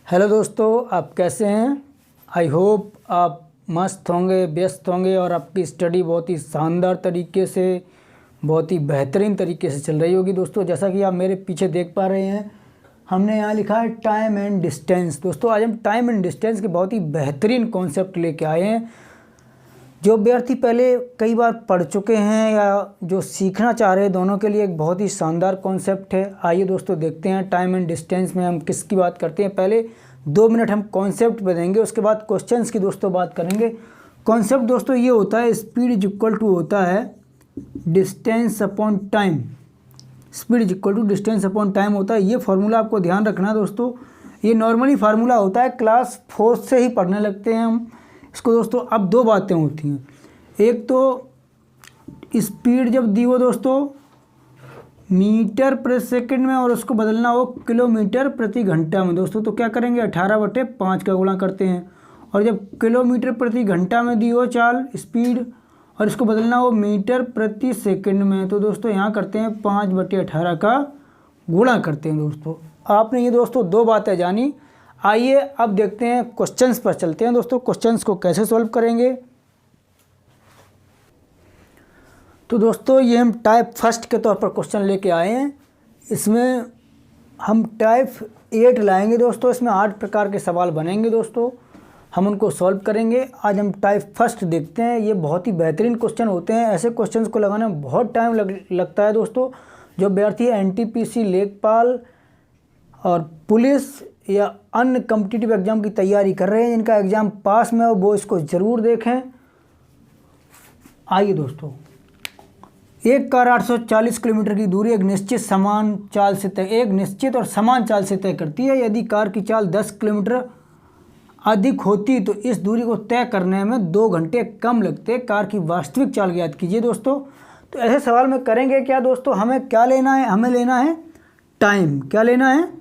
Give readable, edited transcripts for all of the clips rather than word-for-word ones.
Hello दोस्तों, आप कैसे हैं। आई होप आप मस्त होंगे, व्यस्त होंगे और आपकी स्टडी बहुत ही शानदार तरीके से, बहुत ही बेहतरीन तरीके से चल रही होगी। दोस्तों, जैसा कि आप मेरे पीछे देख पा रहे हैं, हमने यहाँ लिखा है टाइम एंड डिस्टेंस। दोस्तों, आज हम टाइम एंड डिस्टेंस के बहुत ही बेहतरीन कॉन्सेप्ट लेके आए हैं, जो अभ्यर्थी पहले कई बार पढ़ चुके हैं या जो सीखना चाह रहे हैं, दोनों के लिए एक बहुत ही शानदार कॉन्सेप्ट है। आइए दोस्तों, देखते हैं टाइम एंड डिस्टेंस में हम किसकी बात करते हैं। पहले 2 मिनट हम कॉन्सेप्ट पे देंगे, उसके बाद क्वेश्चंस की दोस्तों बात करेंगे। कॉन्सेप्ट दोस्तों ये होता है, स्पीड इज इक्वल टू होता है distance upon time. Speed is equal to distance upon time होता है। ये फार्मूला आपको ध्यान रखना है दोस्तों। ये नॉर्मली फार्मूला होता है, क्लास 4 से ही पढ़ने लगते हैं हम इसको दोस्तों। अब 2 बातें होती हैं, एक तो स्पीड जब दी हो दोस्तों मीटर प्रति सेकंड में और उसको बदलना हो किलोमीटर प्रति घंटा में दोस्तों, तो क्या करेंगे 18/5 का गुणा करते हैं। और जब किलोमीटर प्रति घंटा में दी हो चाल स्पीड और इसको बदलना हो मीटर प्रति सेकंड में, तो दोस्तों यहाँ करते हैं 5/18 का गुणा करते हैं दोस्तों। आपने ये दोस्तों 2 बातें जानी। आइए अब देखते हैं, क्वेश्चंस पर चलते हैं दोस्तों। क्वेश्चंस को कैसे सॉल्व करेंगे, तो दोस्तों ये हम टाइप फर्स्ट के तौर पर क्वेश्चन लेके आए हैं। इसमें हम टाइप 8 लाएंगे दोस्तों। इसमें 8 प्रकार के सवाल बनेंगे दोस्तों, हम उनको सॉल्व करेंगे। आज हम टाइप फर्स्ट देखते हैं। ये बहुत ही बेहतरीन क्वेश्चन होते हैं। ऐसे क्वेश्चंस को लगाने में बहुत टाइम लगता है दोस्तों। जो अभ्यर्थी एनटीपीसी, लेखपाल और पुलिस या अन्य कॉम्पिटिटिव एग्जाम की तैयारी कर रहे हैं, जिनका एग्ज़ाम पास में हो, वो इसको ज़रूर देखें। आइए दोस्तों, एक कार 840 किलोमीटर की दूरी एक निश्चित और समान चाल से तय करती है। यदि कार की चाल 10 किलोमीटर अधिक होती तो इस दूरी को तय करने में 2 घंटे कम लगते। कार की वास्तविक चाल ज्ञात कीजिए दोस्तों। तो ऐसे सवाल में करेंगे क्या दोस्तों, हमें क्या लेना है, हमें लेना है टाइम। क्या लेना है?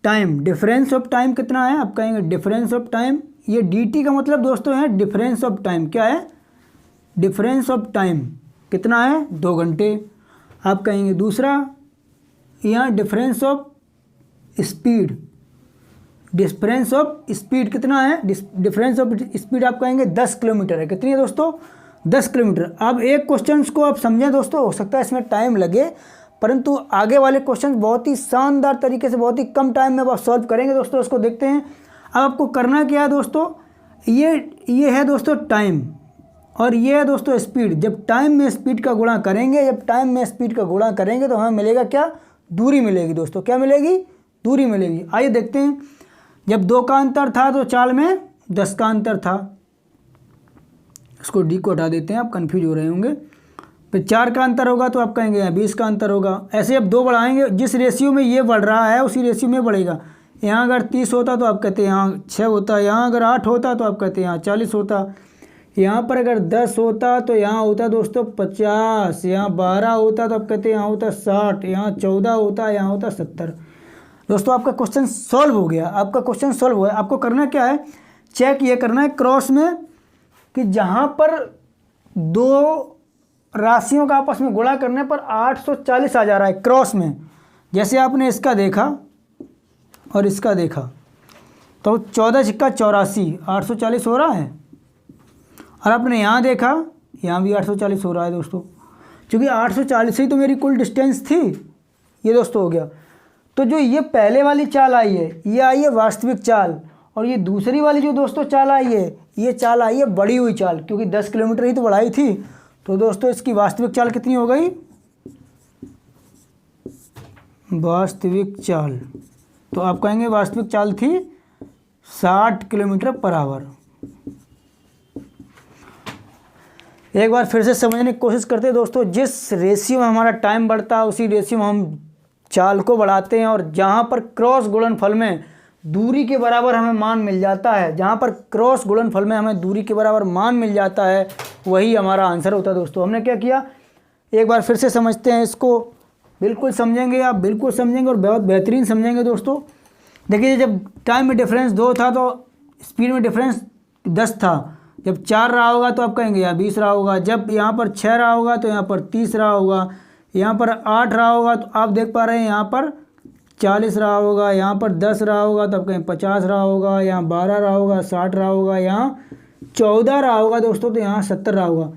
टाइम। डिफरेंस ऑफ टाइम कितना है, आप कहेंगे डिफरेंस ऑफ टाइम। ये dt का मतलब दोस्तों है डिफरेंस ऑफ टाइम। क्या है? डिफरेंस ऑफ टाइम कितना है? 2 घंटे। आप कहेंगे दूसरा, यहाँ difference of speed. Difference of speed कितना है? डिफरेंस ऑफ स्पीड आप कहेंगे 10 किलोमीटर है। कितनी है दोस्तों? 10 किलोमीटर। अब एक क्वेश्चन को आप समझें दोस्तों, हो सकता है इसमें टाइम लगे, परंतु आगे वाले क्वेश्चन बहुत ही शानदार तरीके से, बहुत ही कम टाइम में आप सॉल्व करेंगे दोस्तों। उसको देखते हैं। अब आपको करना क्या है दोस्तों, ये है दोस्तों टाइम और ये है दोस्तों स्पीड। जब टाइम में स्पीड का गुणा करेंगे, तो हमें मिलेगा क्या? दूरी मिलेगी दोस्तों। क्या मिलेगी? दूरी मिलेगी। आइए देखते हैं। जब 2 का अंतर था तो चाल में 10 का अंतर था। इसको डी को हटा देते हैं, आप कन्फ्यूज हो रहे होंगे। फिर 4 का अंतर होगा तो आप कहेंगे 20 का अंतर होगा। ऐसे अब 2 बढ़ाएंगे, जिस रेशियो में ये बढ़ रहा है उसी रेशियो में बढ़ेगा। यहाँ अगर 30 होता तो आप कहते हैं यहाँ 6 होता, यहाँ अगर 8 होता तो आप कहते हैं यहाँ 40 होता, यहाँ पर अगर 10 होता तो यहाँ होता दोस्तों 50, यहाँ 12 होता तो आप कहते हैं यहाँ होता 60, यहाँ 14 होता, यहाँ होता 70। दोस्तों आपका क्वेश्चन सॉल्व हो गया। आपको करना क्या है, चेक ये करना है क्रॉस में कि जहाँ पर 2 राशियों का आपस में गुणा करने पर 840 आ जा रहा है क्रॉस में। जैसे आपने इसका देखा और इसका देखा तो 14 छिक्का 84, 840 हो रहा है। और आपने यहाँ देखा, यहाँ भी 840 हो रहा है दोस्तों। क्योंकि 840 ही तो मेरी कुल डिस्टेंस थी। ये दोस्तों हो गया। तो जो ये पहले वाली चाल आई है, ये आई है वास्तविक चाल, और ये दूसरी वाली जो दोस्तों चाल आई है, ये चाल आई है बढ़ी हुई चाल, क्योंकि 10 किलोमीटर ही तो बढ़ाई थी। तो दोस्तों इसकी वास्तविक चाल कितनी हो गई? वास्तविक चाल, तो आप कहेंगे वास्तविक चाल थी 60 किलोमीटर पर आवर। एक बार फिर से समझने की कोशिश करते हैं दोस्तों। जिस रेशियो में हमारा टाइम बढ़ता है उसी रेशियो में हम चाल को बढ़ाते हैं, और जहाँ पर क्रॉस गुणनफल में दूरी के बराबर हमें मान मिल जाता है, वही हमारा आंसर होता है दोस्तों। हमने क्या किया, एक बार फिर से समझते हैं इसको। बिल्कुल समझेंगे, आप बिल्कुल समझेंगे और बहुत बेहतरीन समझेंगे दोस्तों। देखिए, जब टाइम में डिफरेंस 2 था तो स्पीड में डिफरेंस 10 था। जब 4 रहा होगा तो आप कहेंगे यहाँ 20 रहा होगा। जब यहाँ पर 6 रहा होगा तो यहाँ पर 30 रहा होगा। यहाँ पर 8 रहा होगा तो आप देख पा रहे हैं यहाँ पर 40 रहा होगा, यहाँ पर 10 रहा होगा, तब कहीं 50 रहा होगा, यहाँ 12 रहा होगा, 60 रहा होगा, यहाँ 14 रहा होगा दोस्तों, तो यहाँ 70 रहा होगा।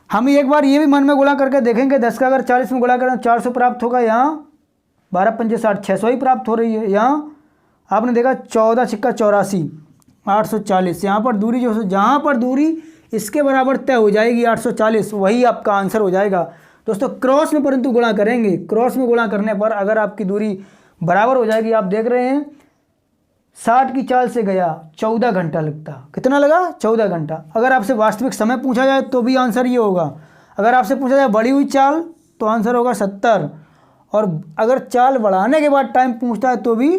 हम एक बार ये भी मन में गुणा करके देखेंगे, 10 का अगर 40 में गुणा करें 400 प्राप्त होगा, यहाँ 12 पंजे 60, 600 ही प्राप्त हो रही है। यहाँ आपने देखा 14 छिक्का 84, 840। यहाँ पर दूरी जो जहाँ पर दूरी इसके बराबर तय हो जाएगी 840, वही आपका आंसर हो जाएगा दोस्तों। क्रॉस में परंतु गुणा करेंगे, क्रॉस में गुणा करने पर अगर आपकी दूरी बराबर हो जाएगी, आप देख रहे हैं 60 की चाल से गया 14 घंटा लगता। कितना लगा? 14 घंटा। अगर आपसे वास्तविक समय पूछा जाए तो भी आंसर ये होगा। अगर आपसे पूछा जाए बढ़ी हुई चाल तो आंसर होगा 70, और अगर चाल बढ़ाने के बाद टाइम पूछता है तो भी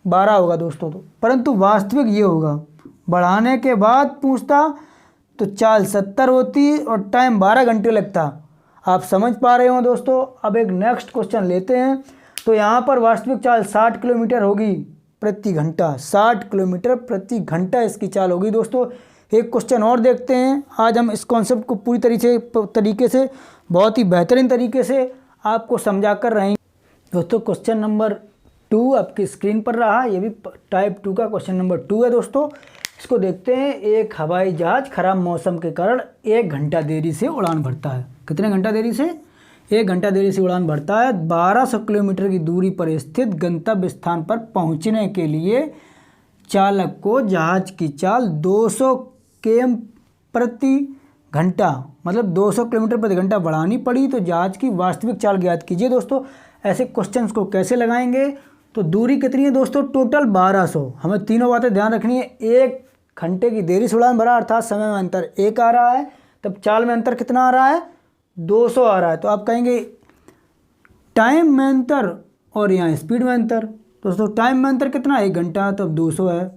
12 होगा दोस्तों। तो परंतु वास्तविक ये होगा, बढ़ाने के बाद पूछता तो चाल 70 होती और टाइम 12 घंटे लगता। आप समझ पा रहे हो दोस्तों। अब एक नेक्स्ट क्वेश्चन लेते हैं। तो यहाँ पर वास्तविक चाल 60 किलोमीटर होगी प्रति घंटा, 60 किलोमीटर प्रति घंटा इसकी चाल होगी दोस्तों। एक क्वेश्चन और देखते हैं। आज हम इस कॉन्सेप्ट को पूरी तरीके से बहुत ही बेहतरीन तरीके से आपको समझा कर रहेंगे दोस्तों। क्वेश्चन नंबर 2 आपकी स्क्रीन पर रहा, ये भी टाइप 2 का क्वेश्चन नंबर 2 है दोस्तों। इसको देखते हैं। एक हवाई जहाज खराब मौसम के कारण 1 घंटा देरी से उड़ान भरता है। कितने घंटा देरी से? 1 घंटा देरी से उड़ान भरता है। 1200 किलोमीटर की दूरी पर स्थित गंतव्य स्थान पर पहुंचने के लिए चालक को जहाज की चाल 200 km प्रति घंटा, मतलब 200 किलोमीटर प्रति घंटा बढ़ानी पड़ी। तो जहाज की वास्तविक चाल ज्ञात कीजिए दोस्तों। ऐसे क्वेश्चंस को कैसे लगाएंगे? तो दूरी कितनी है दोस्तों? टोटल 1200। हमें तीनों बातें ध्यान रखनी है। 1 घंटे की देरी से उड़ान भरा, अर्थात समय में अंतर 1 आ रहा है, तब चाल में अंतर कितना आ रहा है? 200 आ रहा है। तो आप कहेंगे टाइम में अंतर और यहाँ स्पीड में अंतर। दोस्तों टाइम में अंतर कितना? 1 घंटा, तब 200 है।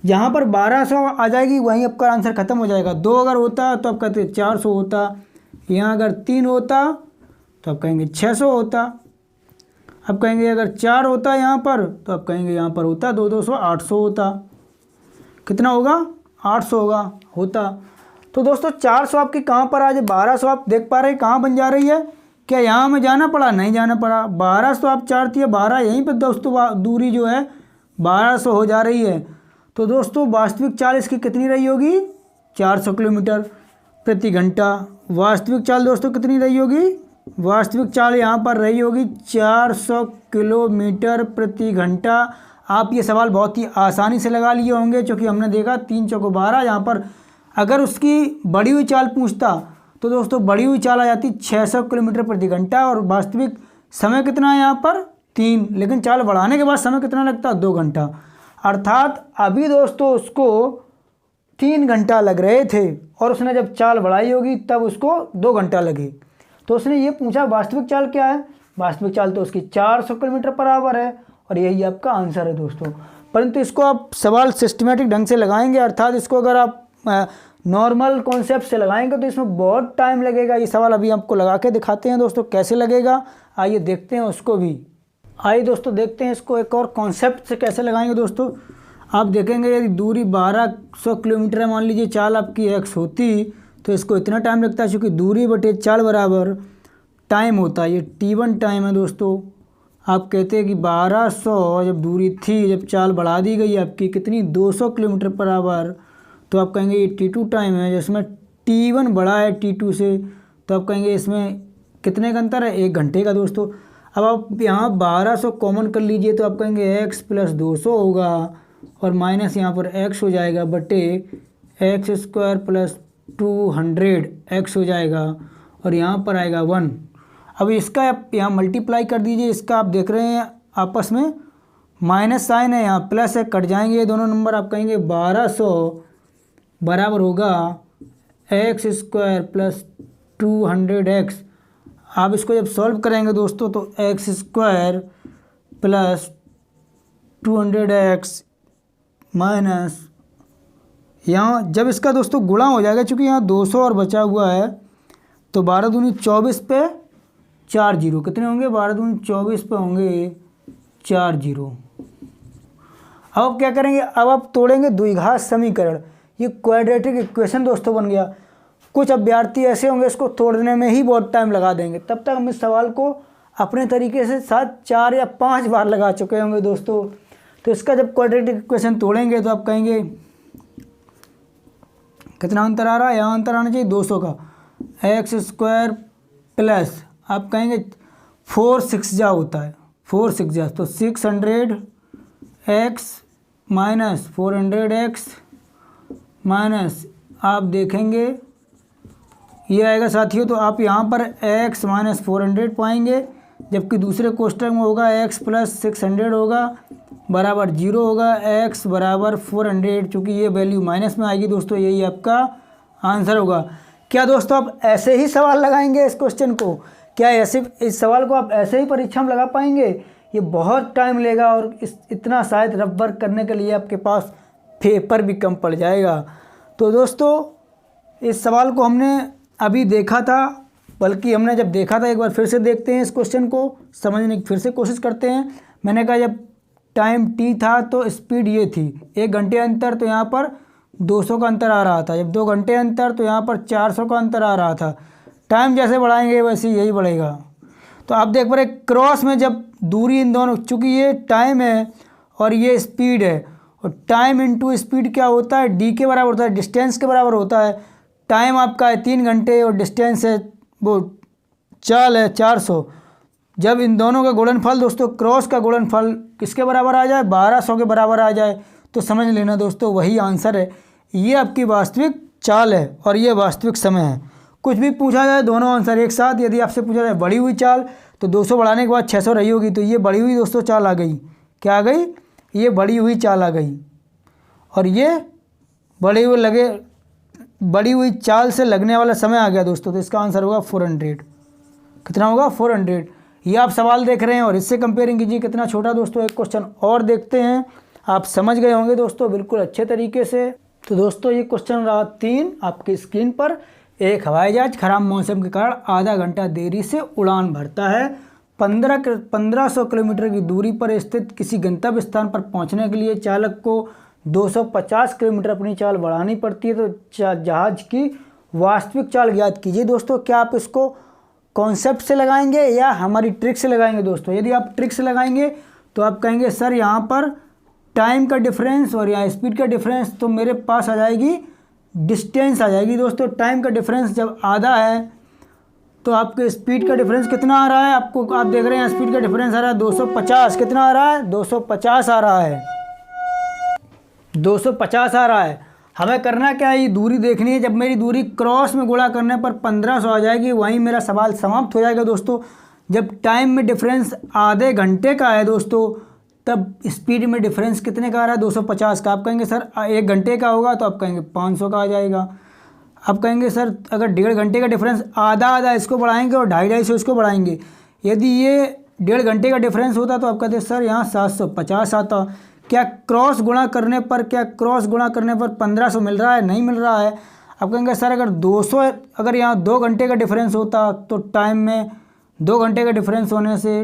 यहाँ पर 1200 आ जाएगी, वहीं आपका आंसर खत्म हो जाएगा। 2 अगर होता तो आप कहते 400 होता। यहाँ अगर 3 होता तो आप कहेंगे 600 होता। अब कहेंगे अगर 4 होता यहाँ पर तो आप कहेंगे यहाँ पर होता 200, 800 होता। कितना होगा? 800 होता। तो दोस्तों 400 आपकी कहाँ पर आ जाए? 1200 आप देख पा रहे हैं कहाँ बन जा रही है? क्या यहाँ हमें जाना पड़ा? नहीं जाना पड़ा। 1200 आप 4 थी, 12 यहीं पर दोस्तों दूरी जो है 1200 हो जा रही है। तो दोस्तों वास्तविक चाल इसकी कितनी रही होगी? 400 किलोमीटर प्रति घंटा। वास्तविक चाल दोस्तों कितनी रही होगी? वास्तविक चाल यहाँ पर रही होगी 400 किलोमीटर प्रति घंटा। आप ये सवाल बहुत ही आसानी से लगा लिए होंगे, क्योंकि हमने देखा 3 चौको 12। यहाँ पर अगर उसकी बढ़ी हुई चाल पूछता तो दोस्तों बढ़ी हुई चाल आ जाती 600 किलोमीटर प्रति घंटा, और वास्तविक समय कितना है यहाँ पर? 3। लेकिन चाल बढ़ाने के बाद समय कितना लगता? 2 घंटा। अर्थात अभी दोस्तों उसको 3 घंटा लग रहे थे, और उसने जब चाल बढ़ाई होगी तब उसको 2 घंटा लगे। तो उसने ये पूछा वास्तविक चाल क्या है? वास्तविक चाल तो उसकी 400 किलोमीटर बराबर है, और यही आपका आंसर है दोस्तों। परंतु इसको आप सवाल सिस्टमेटिक ढंग से लगाएंगे, अर्थात इसको अगर आप नॉर्मल कॉन्सेप्ट से लगाएंगे तो इसमें बहुत टाइम लगेगा। ये सवाल अभी आपको लगा के दिखाते हैं दोस्तों कैसे लगेगा। आइए देखते हैं उसको भी। आइए दोस्तों देखते हैं इसको एक और कॉन्सेप्ट से कैसे लगाएंगे दोस्तों। आप देखेंगे यदि दूरी 1200 किलोमीटर है, मान लीजिए चाल आपकी x होती, तो इसको इतना टाइम लगता है। चूँकि दूरी बटे चाल बराबर टाइम होता है, ये t1 टाइम है दोस्तों। आप कहते हैं कि 1200 जब दूरी थी, जब चाल बढ़ा दी गई आपकी कितनी? 200 किलोमीटर बराबर, तो आप कहेंगे ये t2 टाइम है, जिसमें t1 बड़ा है t2 से, तो आप कहेंगे इसमें कितने का अंतर है? 1 घंटे का दोस्तों। अब आप यहाँ 1200 कॉमन कर लीजिए, तो आप कहेंगे x + 200 होगा, और माइनस यहाँ पर x हो जाएगा बटे x² + 200x हो जाएगा, और यहाँ पर आएगा 1। अब इसका आप यहाँ मल्टीप्लाई कर दीजिए। इसका आप देख रहे हैं आपस में माइनस साइन है, यहाँ प्लस है, कट जाएंगे ये दोनों नंबर। आप कहेंगे 1200 बराबर होगा x² + 200x। आप इसको जब सॉल्व करेंगे दोस्तों तो x² + 200x माइनस यहाँ जब इसका दोस्तों गुणा हो जाएगा, चूँकि यहाँ 200 और बचा हुआ है, तो 12 दूनी 24 पे 4 जीरो कितने होंगे? 12 दूनी 24 पे होंगे 4 जीरो। अब आप क्या करेंगे? अब आप तोड़ेंगे द्विघात समीकरण। ये क्वाड्रेटिक इक्वेशन दोस्तों बन गया। कुछ अभ्यर्थी ऐसे होंगे इसको तोड़ने में ही बहुत टाइम लगा देंगे। तब तक हम इस सवाल को अपने तरीके से शायद 4 या 5 बार लगा चुके होंगे दोस्तों। तो इसका जब क्वाड्रेटिक इक्वेशन तोड़ेंगे तो आप कहेंगे कितना अंतर आ रहा है, यहाँ अंतर आना चाहिए 200 का, x² प्लस आप कहेंगे 4 6 जा होता है, 4 6 जा, तो 600x माइनस 400x माइनस आप देखेंगे ये आएगा साथियों। तो आप यहाँ पर x माइनस 400 पाएंगे, जबकि दूसरे कोष्टक में होगा x प्लस 600 होगा बराबर 0 होगा, x बराबर 400, चूँकि ये वैल्यू माइनस में आएगी दोस्तों, यही आपका आंसर होगा। क्या दोस्तों आप ऐसे ही सवाल लगाएंगे इस क्वेश्चन को? क्या ऐसे इस सवाल को आप ऐसे ही परीक्षा में लगा पाएंगे? ये बहुत टाइम लेगा और इतना शायद रफ वर्क करने के लिए आपके पास पेपर भी कम पड़ जाएगा। तो दोस्तों इस सवाल को हमने अभी देखा था, बल्कि हमने जब देखा था एक बार फिर से देखते हैं इस क्वेश्चन को समझने की, फिर से कोशिश करते हैं। मैंने कहा जब टाइम t था तो स्पीड ये थी, 1 घंटे अंतर, तो यहाँ पर 200 का अंतर आ रहा था। जब 2 घंटे अंतर तो यहाँ पर 400 का अंतर आ रहा था। टाइम जैसे बढ़ाएंगे वैसे यही बढ़ेगा। तो आप देख पा रहे क्रॉस में जब दूरी इन दोनों, चूँकि ये टाइम है और ये स्पीड है, और टाइम इंटू स्पीड क्या होता है, डी के बराबर होता है, डिस्टेंस के बराबर होता है। टाइम आपका है 3 घंटे और डिस्टेंस है वो चाल है 400। जब इन दोनों का गुणनफल दोस्तों, क्रॉस का गुणनफल किसके बराबर आ जाए, 1200 के बराबर आ जाए, तो समझ लेना दोस्तों वही आंसर है। ये आपकी वास्तविक चाल है और ये वास्तविक समय है। कुछ भी पूछा जाए दोनों आंसर एक साथ। यदि आपसे पूछा जाए बढ़ी हुई चाल तो 200 बढ़ाने के बाद 600 रही होगी, तो ये बढ़ी हुई दोस्तों चाल आ गई। क्या आ गई? ये बढ़ी हुई चाल आ गई, और ये बढ़ी हुई चाल से लगने वाला समय आ गया दोस्तों। तो इसका आंसर होगा 400। कितना होगा? 400। ये आप सवाल देख रहे हैं और इससे कंपेयरिंग कीजिए कितना छोटा दोस्तों। एक क्वेश्चन और देखते हैं, आप समझ गए होंगे दोस्तों बिल्कुल अच्छे तरीके से। तो दोस्तों ये क्वेश्चन रहा 3 आपकी स्क्रीन पर। एक हवाई जहाज खराब मौसम के कारण आधा घंटा देरी से उड़ान भरता है। 1500 किलोमीटर की दूरी पर स्थित किसी गंतव्य स्थान पर पहुंचने के लिए चालक को 250 किलोमीटर अपनी चाल बढ़ानी पड़ती है। तो जहाज की वास्तविक चाल ज्ञात कीजिए। दोस्तों क्या आप इसको कॉन्सेप्ट से लगाएंगे या हमारी ट्रिक से लगाएंगे? दोस्तों यदि आप ट्रिक से लगाएंगे तो आप कहेंगे सर यहाँ पर टाइम का डिफरेंस और यहाँ स्पीड का डिफरेंस, तो मेरे पास आ जाएगी डिस्टेंस आ जाएगी। दोस्तों टाइम का डिफरेंस जब आधा है तो आपके स्पीड का डिफरेंस कितना आ रहा है? आपको आप देख रहे हैं स्पीड का डिफरेंस आ रहा है 250। कितना आ रहा है? 250 आ रहा है, 250 आ रहा है। हमें करना क्या है, ये दूरी देखनी है। जब मेरी दूरी क्रॉस में गुणा करने पर 1500 आ जाएगी, वहीं मेरा सवाल समाप्त हो जाएगा दोस्तों। जब टाइम में डिफरेंस आधे घंटे का है दोस्तों, तब स्पीड में डिफरेंस कितने का आ रहा है? 250 का। आप कहेंगे सर 1 घंटे का होगा, तो आप कहेंगे 500 का आ जाएगा। आप कहेंगे सर अगर 1.5 घंटे का डिफरेंस आधा इसको बढ़ाएंगे और 250 इसको बढ़ाएंगे, यदि ये 1.5 घंटे का डिफरेंस होता तो आप कहते सर यहाँ 750 आता। क्या क्रॉस गुणा करने पर 1500 मिल रहा है? नहीं मिल रहा है। आप कहेंगे सर अगर यहाँ 2 घंटे का डिफरेंस होता तो टाइम में 2 घंटे का डिफरेंस होने से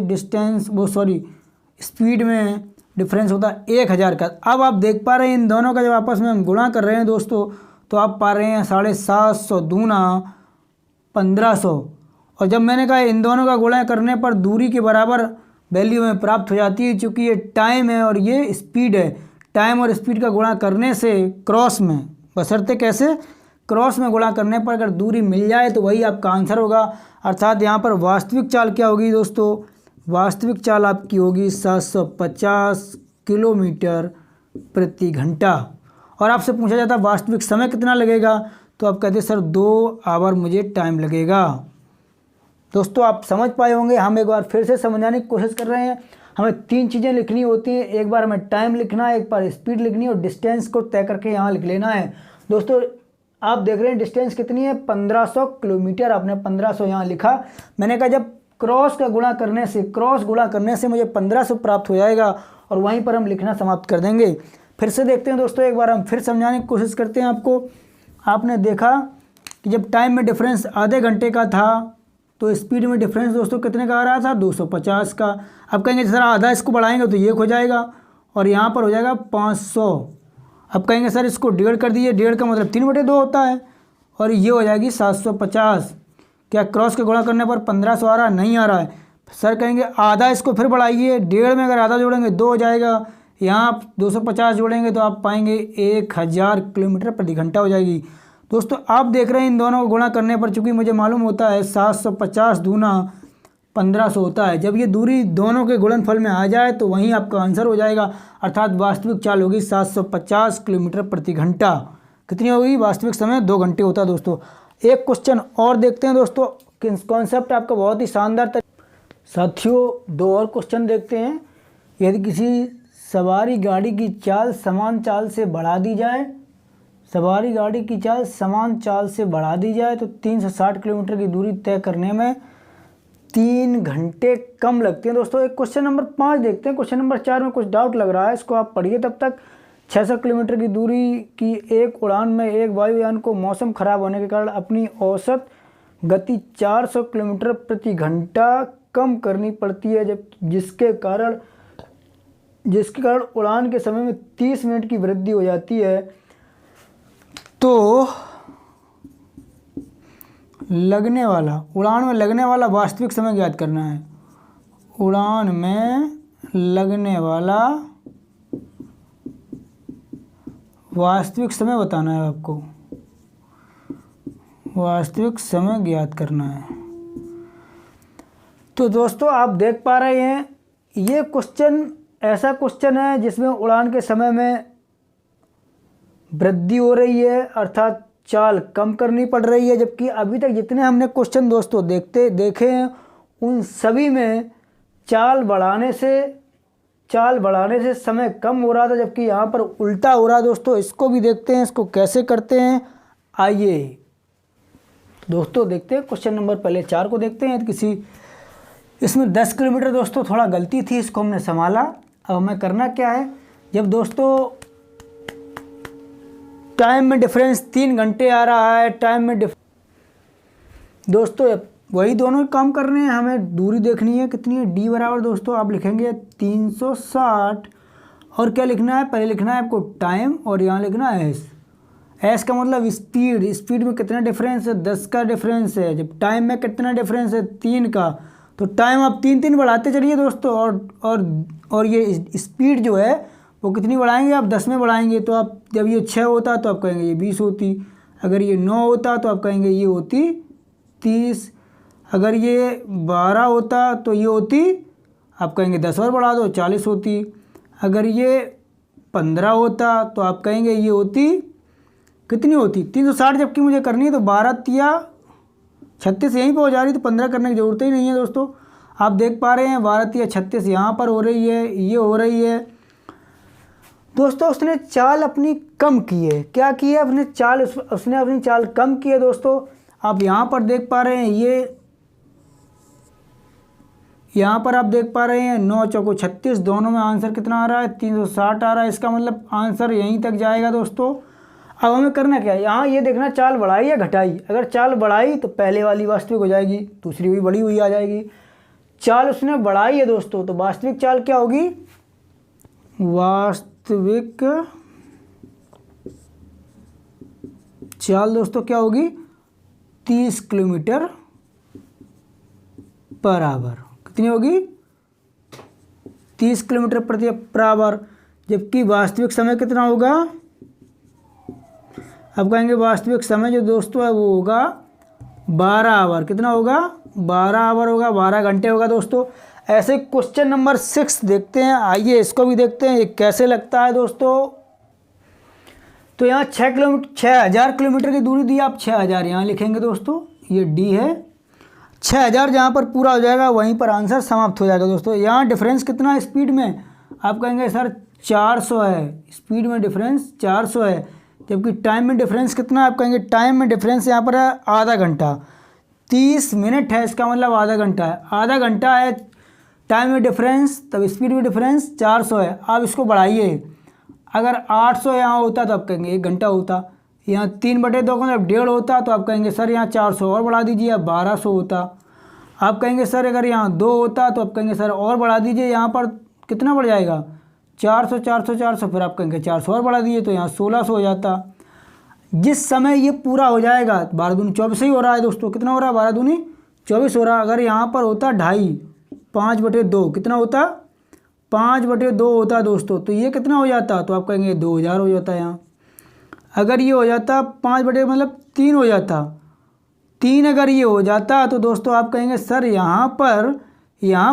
स्पीड में डिफरेंस होता 1000 का। अब आप देख पा रहे हैं इन दोनों का जब आपस में हम गुणा कर रहे हैं दोस्तों, तो आप पा रहे हैं 750 दूना 1500। और जब मैंने कहा इन दोनों का गुणा करने पर दूरी के बराबर वैल्यू में प्राप्त हो जाती है, चूँकि ये टाइम है और ये स्पीड है। टाइम और स्पीड का गुणा करने से क्रॉस में, बशर्ते कैसे, क्रॉस में गुणा करने पर अगर दूरी मिल जाए तो वही आपका आंसर होगा। अर्थात यहाँ पर वास्तविक चाल क्या होगी दोस्तों? वास्तविक चाल आपकी होगी 750 किलोमीटर प्रति घंटा। और आपसे पूछा जाता है वास्तविक समय कितना लगेगा, तो आप कहते सर 2 आवर मुझे टाइम लगेगा। दोस्तों आप समझ पाए होंगे, हम एक बार फिर से समझाने की कोशिश कर रहे हैं। हमें 3 चीज़ें लिखनी होती हैं। एक बार हमें टाइम लिखना है, एक बार स्पीड लिखनी है और डिस्टेंस को तय करके यहाँ लिख लेना है। दोस्तों आप देख रहे हैं डिस्टेंस कितनी है? 1500 किलोमीटर। आपने 1500 यहाँ लिखा। मैंने कहा जब क्रॉस गुणा करने से मुझे 1500 प्राप्त हो जाएगा और वहीं पर हम लिखना समाप्त कर देंगे। फिर से देखते हैं दोस्तों, एक बार हम फिर समझाने की कोशिश करते हैं आपको। आपने देखा कि जब टाइम में डिफरेंस आधे घंटे का था तो स्पीड में डिफरेंस दोस्तों कितने का आ रहा था? 250 का। अब कहेंगे सर आधा इसको बढ़ाएंगे तो ये हो जाएगा और यहाँ पर हो जाएगा 500। अब कहेंगे सर इसको 1.5 कर दीजिए, 1.5 का मतलब 3/2 होता है और ये हो जाएगी 750। क्या क्रॉस के गुणा करने पर 1500 आ रहा है? नहीं आ रहा है। सर कहेंगे आधा इसको फिर बढ़ाइए, 1.5 में अगर आधा जोड़ेंगे 2 हो जाएगा, यहाँ आप 250 जोड़ेंगे तो आप पाएंगे 1000 किलोमीटर प्रति घंटा हो जाएगी। दोस्तों आप देख रहे हैं इन दोनों को गुणा करने पर, चूंकि मुझे मालूम होता है 750 दूना 1500 होता है, जब ये दूरी दोनों के गुणनफल में आ जाए तो वहीं आपका आंसर हो जाएगा, अर्थात वास्तविक चाल होगी 750 किलोमीटर प्रति घंटा। कितनी होगी? वास्तविक समय 2 घंटे होता है दोस्तों। एक क्वेश्चन और देखते हैं दोस्तों, कॉन्सेप्ट आपका बहुत ही शानदार साथियों। 2 और क्वेश्चन देखते हैं। यदि किसी सवारी गाड़ी की चाल समान चाल से बढ़ा दी जाए, सवारी गाड़ी की चाल समान चाल से बढ़ा दी जाए तो 360 किलोमीटर की दूरी तय करने में 3 घंटे कम लगते हैं। दोस्तों एक क्वेश्चन नंबर 5 देखते हैं। क्वेश्चन नंबर 4 में कुछ डाउट लग रहा है, इसको आप पढ़िए तब तक। 600 किलोमीटर की दूरी की एक उड़ान में एक वायुयान को मौसम खराब होने के कारण अपनी औसत गति 400 किलोमीटर प्रति घंटा कम करनी पड़ती है, जब जिसके कारण उड़ान के समय में 30 मिनट की वृद्धि हो जाती है। तो उड़ान में लगने वाला वास्तविक समय ज्ञात करना है। उड़ान में लगने वाला वास्तविक समय बताना है आपको, वास्तविक समय ज्ञात करना है। तो दोस्तों आप देख पा रहे हैं ये क्वेश्चन ऐसा क्वेश्चन है जिसमें उड़ान के समय में वृद्धि हो रही है, अर्थात चाल कम करनी पड़ रही है, जबकि अभी तक जितने हमने क्वेश्चन दोस्तों देखे हैं उन सभी में चाल बढ़ाने से समय कम हो रहा था, जबकि यहाँ पर उल्टा हो रहा है दोस्तों। इसको भी देखते हैं, इसको कैसे करते हैं। आइए दोस्तों देखते हैं क्वेश्चन नंबर पहले 4 को देखते हैं। इसमें 10 किलोमीटर दोस्तों थोड़ा गलती थी, इसको हमने संभाला। अब हमें करना क्या है, जब दोस्तों टाइम में डिफरेंस 3 घंटे आ रहा है, टाइम में दोस्तों वही दोनों काम करने हैं, हमें दूरी देखनी है कितनी है। डी बराबर दोस्तों आप लिखेंगे 360 और क्या लिखना है, पहले लिखना है आपको टाइम और यहाँ लिखना है एस का मतलब स्पीड में कितना डिफरेंस है, 10 का डिफरेंस है। जब टाइम में कितना डिफरेंस है, 3 का, तो टाइम आप 3 बढ़ाते चलिए दोस्तों। और ये स्पीड जो है वो कितनी बढ़ाएंगे आप, 10 में बढ़ाएंगे। तो आप जब ये 6 होता तो आप कहेंगे ये 20 होती, अगर ये 9 होता तो आप कहेंगे ये होती 30, अगर ये 12 होता तो ये होती, आप कहेंगे 10 और बढ़ा दो 40 होती, अगर ये 15 होता तो आप कहेंगे ये होती कितनी होती 360, जबकि मुझे करनी है तो 12 तिया 36 यहीं पर हो जा रही, तो 15 करने की ज़रूरत ही नहीं है दोस्तों। आप देख पा रहे हैं 12 तिया 36 यहाँ पर हो रही है, ये हो रही है दोस्तों। उसने चाल अपनी कम की है, क्या की है, उसने अपनी चाल कम की है दोस्तों। आप यहाँ पर देख पा रहे हैं यहाँ पर आप देख पा रहे हैं 9 चौको 36, दोनों में आंसर कितना आ रहा है, 360 आ रहा है। इसका मतलब आंसर यहीं तक जाएगा दोस्तों। अब हमें करना क्या है, यहाँ ये देखना चाल बढ़ाई या घटाई। अगर चाल बढ़ाई तो पहले वाली वास्तविक हो जाएगी, दूसरी भी बढ़ी हुई आ जाएगी। चाल उसने बढ़ाई है दोस्तों, तो वास्तविक चाल क्या होगी, वास्तविक चाल दोस्तों क्या होगी, 30 किलोमीटर पर आवर। कितनी होगी, 30 किलोमीटर पर आवर। जबकि वास्तविक समय कितना होगा, अब कहेंगे वास्तविक समय जो दोस्तों है वो होगा 12 आवर। कितना होगा, 12 आवर होगा, 12 घंटे होगा दोस्तों। ऐसे क्वेश्चन नंबर 6 देखते हैं। आइए इसको भी देखते हैं ये कैसे लगता है दोस्तों। तो यहाँ 6000 किलोमीटर की दूरी दी, आप 6000 यहाँ लिखेंगे दोस्तों, ये डी है। 6000 जहाँ पर पूरा हो जाएगा वहीं पर आंसर समाप्त हो जाएगा दोस्तों। यहाँ डिफरेंस कितना है स्पीड में, आप कहेंगे सर 400 है, स्पीड में डिफरेंस 400 है। जबकि टाइम में डिफरेंस कितना है, आप कहेंगे टाइम में डिफरेंस यहाँ पर है आधा घंटा, 30 मिनट है, इसका मतलब आधा घंटा है। आधा घंटा है टाइम में डिफरेंस, तब स्पीड में डिफरेंस 400 है। आप इसको बढ़ाइए, अगर 800 यहाँ होता तो आप कहेंगे 1 घंटा होता। यहाँ 3/2 का मतलब 1.5 होता, तो आप कहेंगे सर यहाँ 400 और बढ़ा दीजिए, अब 1200 होता। आप कहेंगे सर अगर यहाँ 2 होता तो आप कहेंगे सर और बढ़ा दीजिए, यहाँ पर कितना बढ़ जाएगा 400 400 400, फिर आप कहेंगे 400 और बढ़ा दीजिए तो यहाँ 1600 हो जाता। जिस समय ये पूरा हो जाएगा, 12 दूनी 24 ही हो रहा है दोस्तों। कितना हो रहा है, 12 दूनी 24 हो रहा है। अगर यहाँ पर होता 2.5, 5/2 कितना होता, 5/2 होता दोस्तों। तो ये कितना हो जाता, तो आप कहेंगे 2000 हो जाता यहाँ। अगर ये हो जाता 5/, मतलब 3 हो जाता, 3 अगर ये हो जाता तो दोस्तों आप कहेंगे सर यहाँ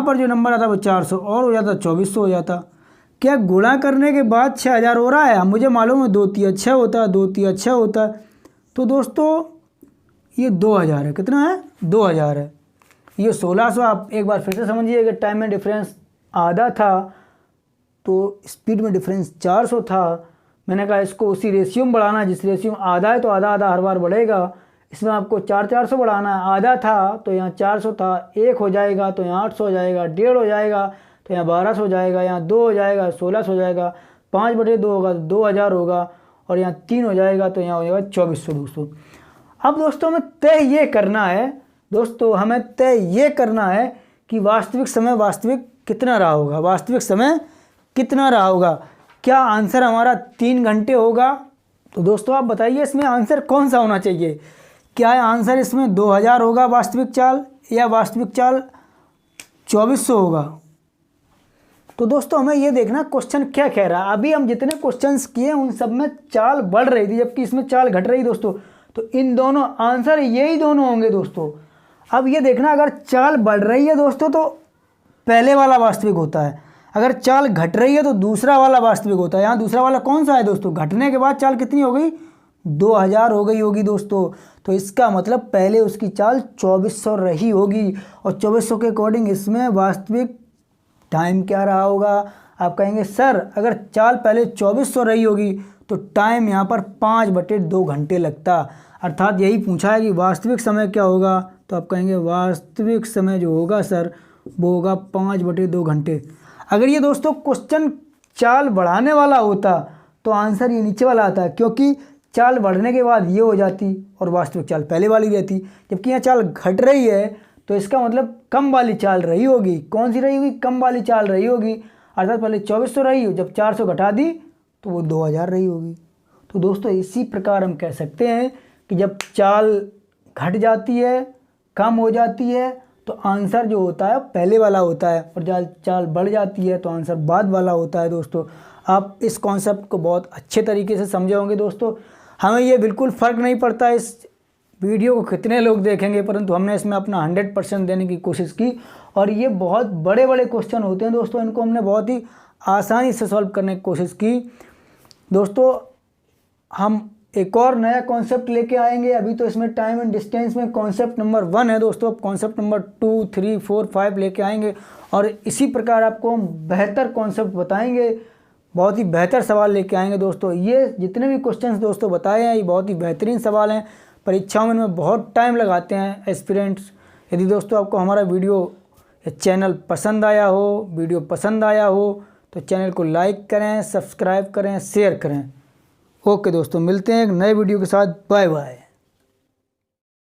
पर जो नंबर आता वो 400 और हो जाता, 2400 हो जाता। क्या गुणा करने के बाद 6000 हो रहा है? मुझे मालूम है 2 3 6 होता, 2 3 6 होता। तो दोस्तों ये 2000 है, कितना है, 2000 है। ये 1600 आप एक बार फिर से समझिए कि टाइम में डिफरेंस आधा था तो स्पीड में डिफरेंस 400 था। मैंने कहा इसको उसी रेशियो में बढ़ाना, जिस रेशियो में आधा है तो आधा आधा हर बार बढ़ेगा। इसमें आपको 400 बढ़ाना है। आधा था तो यहाँ 400 था, 1 हो जाएगा तो यहाँ 800 हो जाएगा, 1.5 हो जाएगा तो यहाँ 1200 हो जाएगा, यहाँ 2 हो जाएगा 1600 हो जाएगा, 5/2 होगा तो 2000 होगा, और यहाँ 3 हो जाएगा तो यहाँ हो जाएगा 2400 दोस्तों। अब दोस्तों हमें तय ये करना है, दोस्तों हमें तय ये करना है कि वास्तविक समय कितना रहा होगा, वास्तविक समय कितना रहा होगा। क्या आंसर हमारा 3 घंटे होगा? तो दोस्तों आप बताइए इसमें आंसर कौन सा होना चाहिए। क्या आंसर इसमें 2000 होगा वास्तविक चाल, या वास्तविक चाल 2400 होगा? तो दोस्तों हमें ये देखना क्वेश्चन क्या कह रहा है। अभी हम जितने क्वेश्चंस किए उन सब में चाल बढ़ रही थी जबकि इसमें चाल घट रही दोस्तों। तो इन दोनों आंसर यही दोनों होंगे दोस्तों। अब ये देखना अगर चाल बढ़ रही है दोस्तों तो पहले वाला वास्तविक होता है, अगर चाल घट रही है तो दूसरा वाला वास्तविक होता है। यहाँ दूसरा वाला कौन सा है दोस्तों, घटने के बाद चाल कितनी हो गई, 2000 हो गई होगी दोस्तों। तो इसका मतलब पहले उसकी चाल 2400 रही होगी, और 2400 के अकॉर्डिंग इसमें वास्तविक टाइम क्या रहा होगा। आप कहेंगे सर अगर चाल पहले 2400 रही होगी तो टाइम यहाँ पर 5/2 घंटे लगता, अर्थात यही पूछा है कि वास्तविक समय क्या होगा। तो आप कहेंगे वास्तविक समय जो होगा सर वो होगा 5/2 घंटे। अगर ये दोस्तों क्वेश्चन चाल बढ़ाने वाला होता तो आंसर ये नीचे वाला आता, क्योंकि चाल बढ़ने के बाद ये हो जाती और वास्तविक चाल पहले वाली रहती। जबकि यहाँ चाल घट रही है तो इसका मतलब कम वाली चाल रही होगी। कौन सी रही होगी, कम वाली चाल रही होगी, अर्थात पहले 2400 रही हो, जब 400 घटा दी तो वो 2000 रही होगी। तो दोस्तों इसी प्रकार हम कह सकते हैं कि जब चाल घट जाती है, कम हो जाती है, तो आंसर जो होता है पहले वाला होता है, और जब चाल बढ़ जाती है तो आंसर बाद वाला होता है दोस्तों। आप इस कॉन्सेप्ट को बहुत अच्छे तरीके से समझे होंगे दोस्तों। हमें ये बिल्कुल फ़र्क नहीं पड़ता इस वीडियो को कितने लोग देखेंगे, परंतु हमने इसमें अपना 100% देने की कोशिश की। और ये बहुत बड़े बड़े क्वेश्चन होते हैं दोस्तों, इनको हमने बहुत ही आसानी से सॉल्व करने की कोशिश की दोस्तों। हम एक और नया कॉन्सेप्ट लेके आएंगे। अभी तो इसमें टाइम एंड डिस्टेंस में कॉन्सेप्ट नंबर 1 है दोस्तों, अब कॉन्सेप्ट नंबर 2, 3, 4, 5 लेके आएंगे, और इसी प्रकार आपको हम बेहतर कॉन्सेप्ट बताएंगे, बहुत ही बेहतर सवाल लेके आएंगे दोस्तों। ये जितने भी क्वेश्चंस दोस्तों बताए हैं ये बहुत ही बेहतरीन सवाल हैं, परीक्षाओं में इनमें बहुत टाइम लगाते हैं एस्पिरेंट्स। यदि दोस्तों आपको हमारा वीडियो या चैनल पसंद आया हो तो चैनल को लाइक करें, सब्सक्राइब करें, शेयर करें। ओके दोस्तों, मिलते हैं एक नए वीडियो के साथ। Bye bye.